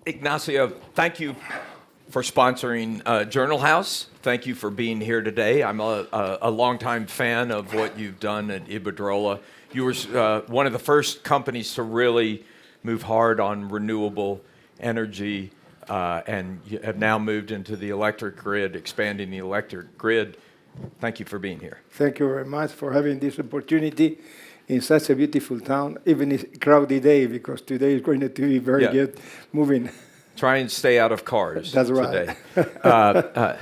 Ignacio, thank you for sponsoring Journal House. Thank you for being here today. I'm a longtime fan of what you've done at Iberdrola. You were one of the first companies to really move hard on renewable energy, and you have now moved into the electric grid, expanding the electric grid. Thank you for being here. Thank you very much for having this opportunity in such a beautiful town, even a crowded day, because today is going to be very good moving. Try and stay out of cars. That's right. Today.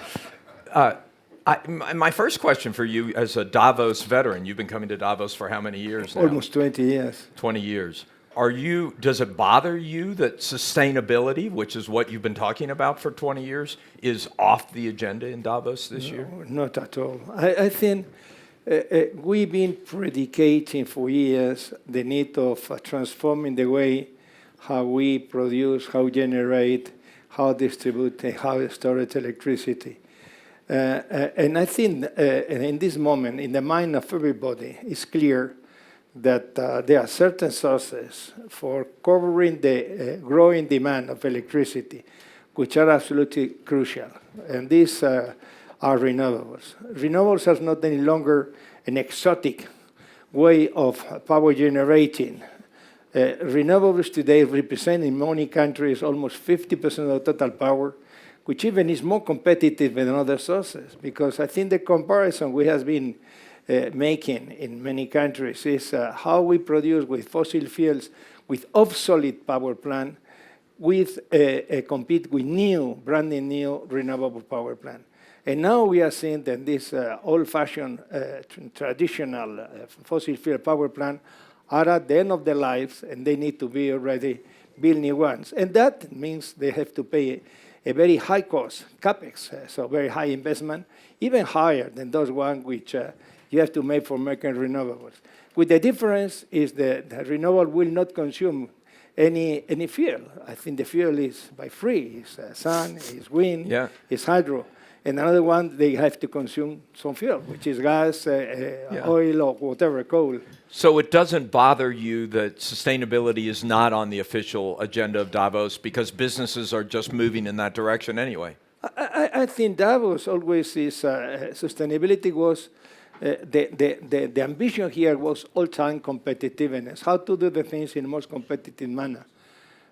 My first question for you, as a Davos veteran, you've been coming to Davos for how many years now? Almost 20 years. 20 years. Does it bother you that sustainability, which is what you've been talking about for 20 years, is off the agenda in Davos this year? Not at all. I think we've been predicating for years the need of transforming the way how we produce, how generate, how distribute, and how store electricity. And I think in this moment, in the mind of everybody, it's clear that there are certain sources for covering the growing demand of electricity, which are absolutely crucial. And these are renewables. Renewables are not any longer an exotic way of power generating. Renewables today represent in many countries almost 50% of total power, which even is more competitive than other sources, because I think the comparison we have been making in many countries is how we produce with fossil fuels, with obsolete power plant, with compete with brand new renewable power plant. And now we are seeing that this old-fashioned traditional fossil fuel power plant are at the end of their lives, and they need to be already build new ones. And that means they have to pay a very high cost, capex, so very high investment, even higher than those ones which you have to make for making renewables. With the difference is that the renewable will not consume any fuel. I think the fuel is by free. It's sun, it's wind, it's hydro. And another one, they have to consume some fuel, which is gas, oil, or whatever, coal. So it doesn't bother you that sustainability is not on the official agenda of Davos because businesses are just moving in that direction anyway? I think Davos always is, sustainability was, the ambition here was all-time competitiveness, how to do the things in the most competitive manner.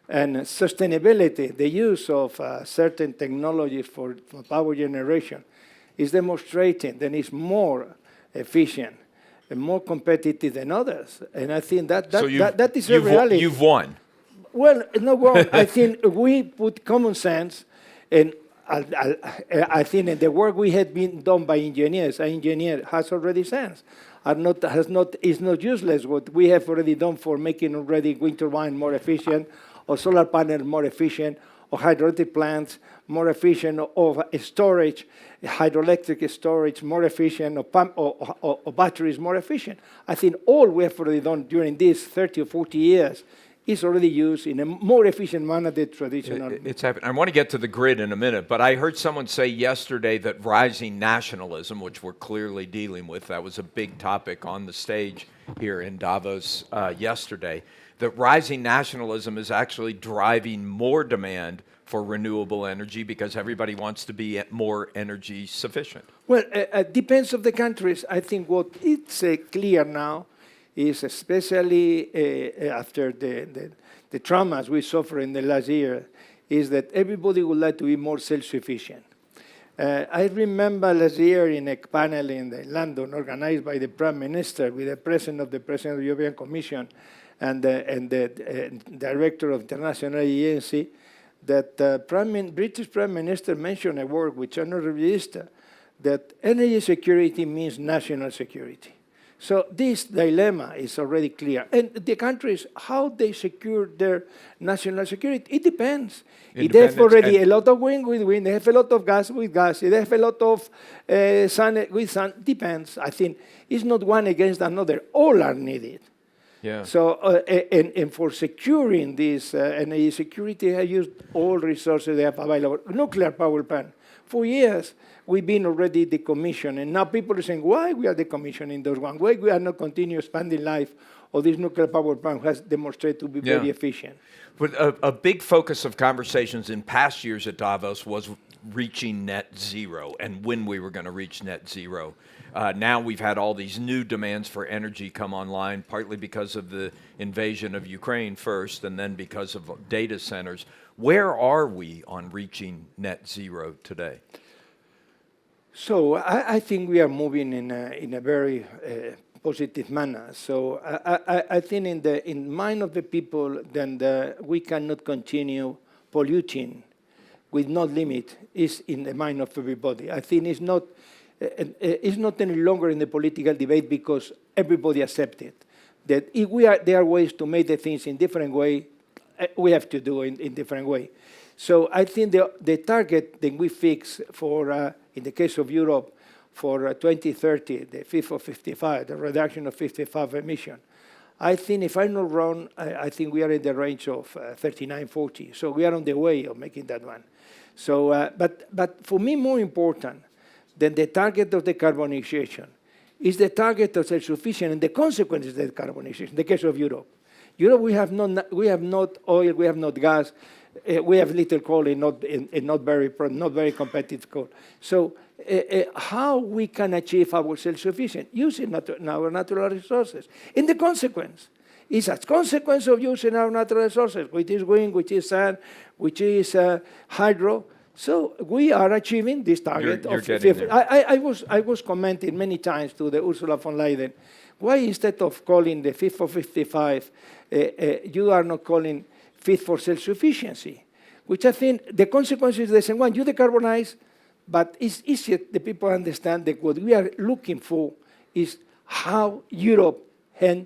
And sustainability, the use of certain technologies for power generation, is demonstrating that it's more efficient and more competitive than others. And I think that is a reality. You've won. Well, no, well, I think we put common sense, and I think in the work we had been done by engineers, an engineer has already sense. It's not useless what we have already done for making already wind turbine more efficient, or solar panels more efficient, or hydroelectric plants more efficient, or storage, hydroelectric storage more efficient, or batteries more efficient. I think all we have already done during these 30 or 40 years is already used in a more efficient manner than traditional. It's happening. I want to get to the grid in a minute, but I heard someone say yesterday that rising nationalism, which we're clearly dealing with, that was a big topic on the stage here in Davos yesterday, that rising nationalism is actually driving more demand for renewable energy because everybody wants to be more energy sufficient. Well, it depends on the countries. I think what it's clear now is, especially after the traumas we suffered in the last year, is that everybody would like to be more self-sufficient. I remember last year in a panel in London organized by the Prime Minister with the President of the European Commission and the Director of the International Agency, that British Prime Minister mentioned a word which I not registered, that energy security means national security. So this dilemma is already clear. And the countries, how they secure their national security, it depends. If they have already a lot of wind with wind, they have a lot of gas with gas, if they have a lot of sun with sun, depends. I think it's not one against another. All are needed. Yeah. So, and for securing this energy security, I used all resources they have available. Nuclear power plant. For years, we've been already decommissioned, and now people are saying, why we are decommissioning those ones? Why we are not continue expanding life of this nuclear power plant has demonstrated to be very efficient. But a big focus of conversations in past years at Davos was reaching net zero and when we were going to reach net zero. Now we've had all these new demands for energy come online, partly because of the invasion of Ukraine first, and then because of data centers. Where are we on reaching net zero today? So I think we are moving in a very positive manner. So I think in the mind of the people, then we cannot continue polluting with no limit is in the mind of everybody. I think it's not any longer in the political debate because everybody accepts it. That if there are ways to make the things in different way, we have to do it in different way. So I think the target that we fix for, in the case of Europe, for 2030, the Fit for 55, the reduction of 55 emission, I think if I'm not wrong, I think we are in the range of 39, 40. So we are on the way of making that one. So, but for me, more important than the target of decarbonization is the target of self-sufficient and the consequences of decarbonization. In the case of Europe, we have not oil, we have not gas, we have little coal and not very competitive coal. So how we can achieve our self-sufficient using our natural resources? And the consequence is a consequence of using our natural resources, which is wind, which is sun, which is hydro. So we are achieving this target You're of 50. I was commenting many times to the Ursula von Leyen, why instead of calling the Fit for 55, you are not calling Fit for self-sufficiency, which I think the consequence is the same one. You decarbonize, but it's easier the people understand that what we are looking for is how Europe can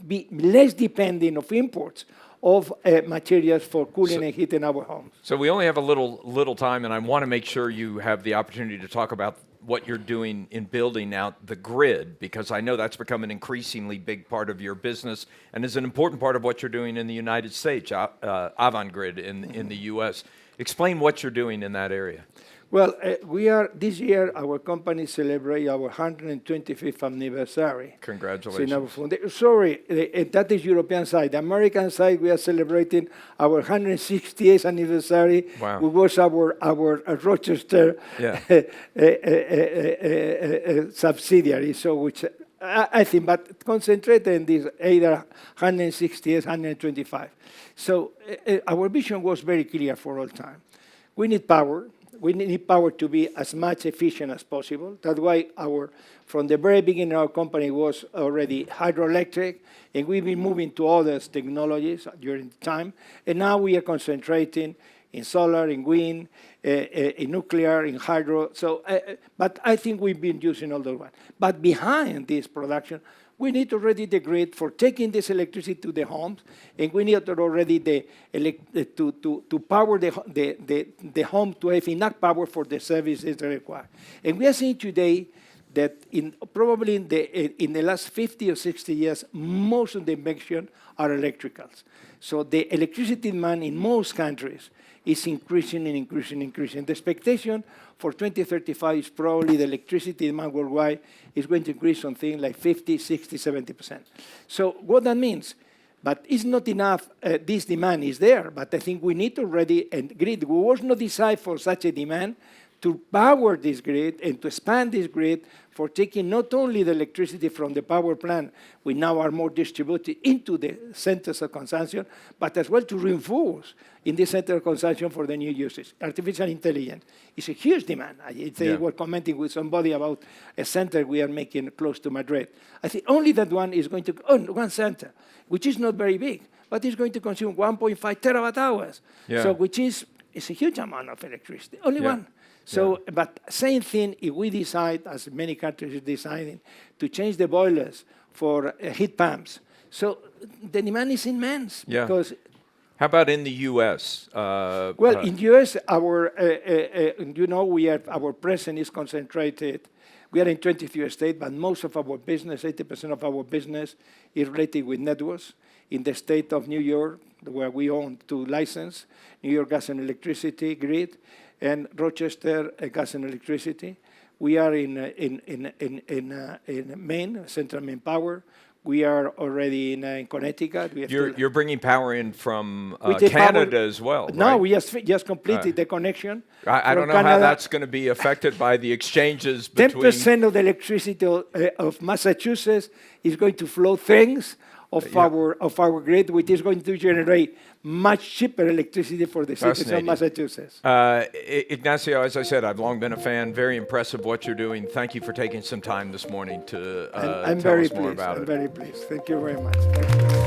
be less dependent of imports of materials for cooling and heating our homes. So we only have a little time, and I want to make sure you have the opportunity to talk about what you're doing in building out the grid, because I know that's become an increasingly big part of your business and is an important part of what you're doing in the United States, Avangrid in the U.S. Explain what you're doing in that area. Well, this year, our company celebrate our 125th anniversary. Congratulations. Sorry, that is European side. The American side, we are celebrating our 168th anniversary. Wow. Which was our Rochester subsidiary. So which I think, but concentrate in this either 168th, 125. So our vision was very clear for all time. We need power. We need power to be as much efficient as possible. That's why from the very beginning, our company was already hydroelectric, and we've been moving to other technologies during the time. And now we are concentrating in solar, in wind, in nuclear, in hydro. So, but I think we've been using all those ones. But behind this production, we need already the grid for taking this electricity to the homes, and we need already to power the home to have enough power for the services they require. And we are seeing today that probably in the last 50 or 60 years, most of the inventions are electricals. So the electricity demand in most countries is increasing and increasing and increasing. The expectation for 2035 is probably the electricity demand worldwide is going to increase something like 50, 60, 70%. So what that means, but it's not enough, this demand is there, but I think we need already a grid. We was not designed for such a demand to power this grid and to expand this grid for taking not only the electricity from the power plant, we now are more distributed into the centers of consumption, but as well to reinforce in the center of consumption for the new uses. Artificial intelligence is a huge demand. I were commenting with somebody about a center we are making close to Madrid. I think only that one is going to, one center, which is not very big, but is going to consume 1.5 terawatt hours. Yeah. So which is a huge amount of electricity, only one. So, but same thing, if we decide, as many countries are deciding, to change the boilers for heat pumps, so the demand is immense. Yeah. Because how about in the U.S.? Well, in the U.S., our presence is concentrated. We are in 23 states, but most of our business, 80% of our business, is related with networks. In the state of New York, where we own 2 licenses, New York Gas and Electricity Grid, and Rochester Gas and Electricity. We are in Maine, Central Maine Power. We are already in Connecticut. We have You're bringing power in from we take Canada power- as well, No, right? we just completed the connection. I don't from know how Canada. that's going to be affected by the exchanges between... 10% of the electricity of Massachusetts is going to flow thanks of our grid, which is going to generate much cheaper electricity for the citizens of Massachusetts. Ignacio, as I said, I've long been a fan. Very impressive what you're doing. Thank you for taking some time this morning to I'm tell very us more pleased. about I'm it. very pleased. Thank you very much. Thank you.